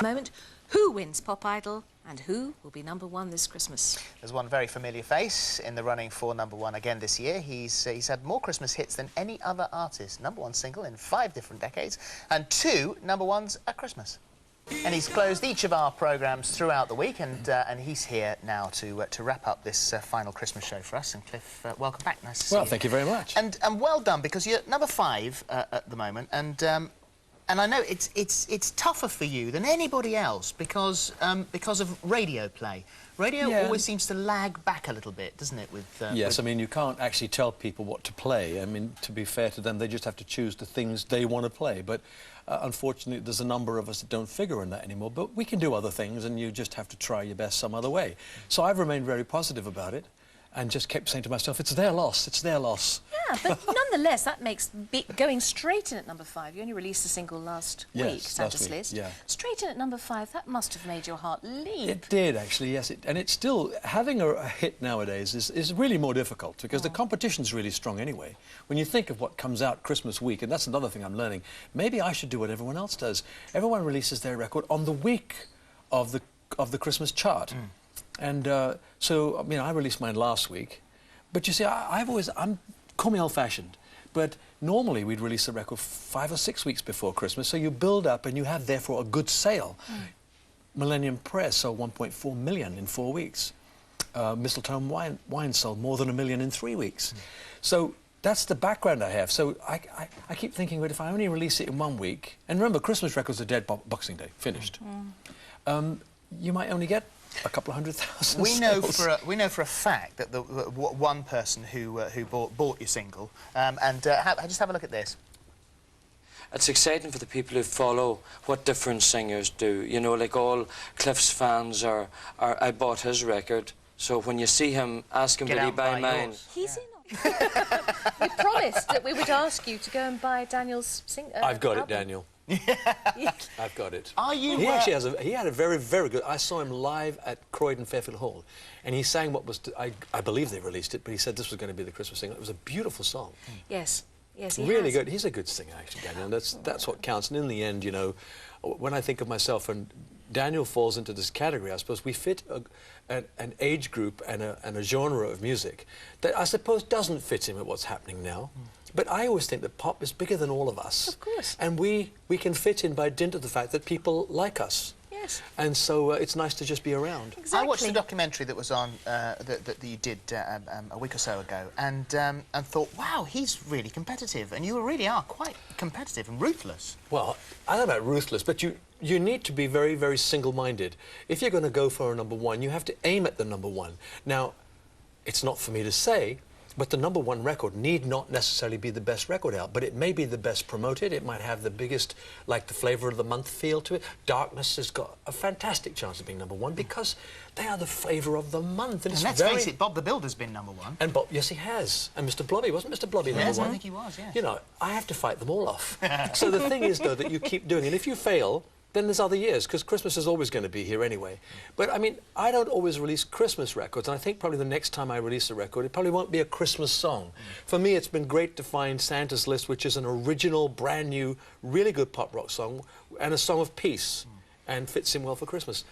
Moment, who wins Pop Idol and who will be #1 this Christmas? There's one very familiar face in the running for #1 again this year. He's had more Christmas hits than any other artist. #1 single in 5 different decades and 2 #1s at Christmas. And he's closed each of our programmes throughout the week, and he's here now to wrap up this final Christmas show for us. And Cliff, welcome back. Nice to see you. Well, thank you very much. And well done, because you're #5 at the moment, and I know it's tougher for you than anybody else because of radio play. Radio always seems to lag back a little bit, doesn't it? Yes, I mean, you can't actually tell people what to play. I mean, to be fair to them, they just have to choose the things they want to play. But unfortunately, there's a number of us that don't figure in that anymore. But we can do other things, and you just have to try your best some other way. So I've remained very positive about it, and just kept saying to myself, it's their loss, it's their loss. Yeah, but nonetheless, that makes going straight in at #5. You only released a single last week, Santa's List. Yeah. Straight in at #5, that must have made your heart leap. It did, actually, yes. And it's still, having a hit nowadays is really more difficult, because the competition's really strong anyway. When you think of what comes out Christmas week, and that's another thing I'm learning, maybe I should do what everyone else does. Everyone releases their record on the week of the Christmas chart. And so, I mean, I released mine last week, but you see, call me old-fashioned, but normally we'd release the record 5 or 6 weeks before Christmas, so you build up and you have, therefore, a good sale. Millennium Press sold 1.4 million in 4 weeks. Mistletoe Wine sold more than 1 million in 3 weeks. So that's the background I have. So I keep thinking, well, if I only release it in 1 week, and remember, Christmas records are dead Boxing Day, finished. You might only get a couple of 100,000 we know sales. for a fact that the one person who bought your single, just have a look at this. It's exciting for the people who follow what different singers do. You know, like all Cliff's fans are I bought his record, so when you see him, ask him, did he buy mine? He's in. We promised that we would ask you to go and buy Daniel's I've got album. it, Daniel. I've got it. Are you? He actually he had a very, very good. I saw him live at Croydon Fairfield Hall, and he sang what was. I believe they released it, but he said this was going to be the Christmas single. It was a beautiful song. Yes, yes, he really has. good. He's a good singer, actually, Daniel. That's what counts. And in the end, you know, when I think of myself, and Daniel falls into this category, I suppose we fit an age group and a genre of music that I suppose doesn't fit in with what's happening now. But I always think that pop is bigger than all of us. Of course. And we can fit in by dint of the fact that people like us. Yes. And so it's nice to just be around. Exactly. I watched the documentary that was on that you did a week or so ago, and thought, wow, he's really competitive, and you really are quite competitive and ruthless. Well, I don't know about ruthless, but you need to be very, very single-minded. If you're going to go for a #1, you have to aim at the #1. Now, it's not for me to say, but the #1 record need not necessarily be the best record out, but it may be the best promoted. It might have the biggest, like, the flavour of the month feel to it. Darkness has got a fantastic chance of being #1 because they are the flavour of the month. And let's face it, Bob the Builder's been #1. And Bob, yes, he has. And Mr. Blobby, wasn't Mr. Blobby #1? Yes, I think he was, yes. You know, I have to fight them all off. So the thing is, though, that you keep doing it. If you fail, then there's other years, because Christmas is always going to be here anyway. But, I mean, I don't always release Christmas records, and I think probably the next time I release a record, it probably won't be a Christmas song. For me, it's been great to find Santa's List, which is an original, brand new, really good pop rock song, and a song of peace, and fits in well for Christmas.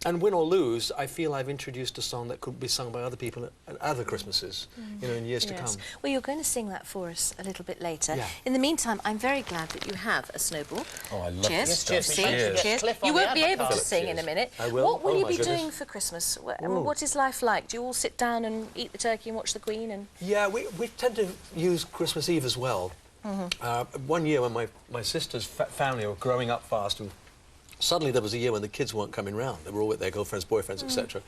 And win or lose, I feel I've introduced a song that could be sung by other people at other Christmases, you know, in years to come. Well, you're going to sing that for us a little bit later. Yeah. In the meantime, I'm very glad that you have a snowball. Oh, I love Cheers. this Cheers. stuff. Cheers. Cheers. Cliff on You the won't be able to advert sing card. in a minute. I will. What will Oh, you my be goodness. doing for Christmas? What is life like? Do you all sit down and eat the turkey and watch the Queen? And Yeah, we tend to use Christmas Eve as well. One year when my sister's family were growing up fast, and suddenly there was a year when the kids weren't coming round. They were all with their girlfriends, boyfriends, etc.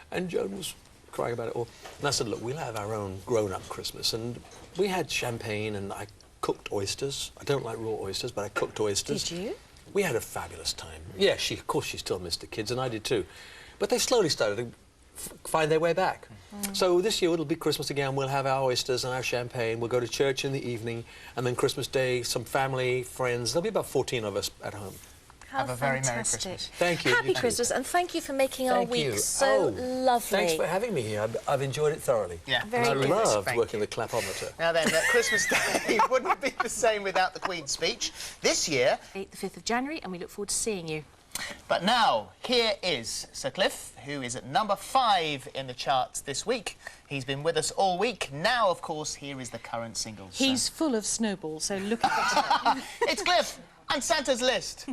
And Joan was crying about it all. And I said, look, we'll have our own grown-up Christmas. And we had champagne, and I cooked oysters. I don't like raw oysters, but I cooked oysters. did you? We had a fabulous time. Yeah, of course she still missed the kids, and I did too. But they slowly started to find their way back. So this year it'll be Christmas again. We'll have our oysters and our champagne. We'll go to church in the evening, and then Christmas Day, some family, friends. There'll be about 14 of us at home. How Have a very fantastic. Merry Christmas. Thank you. Happy You too. Christmas, and thank you for making our Thank week you. so lovely. Thanks for having me here. I've enjoyed it thoroughly. Yeah. Very and I good. loved Thank working you. the clapometer. Now then, Christmas Day wouldn't be the same without the Queen's speech. This year, 8th, the 5th of January, and we look forward to seeing you. But now, here is Sir Cliff, who is at number 5 in the charts this week. He's been with us all week. Now, of course, here is the current singles. He's full of snowballs, so look at it. It's Cliff and Santa's List.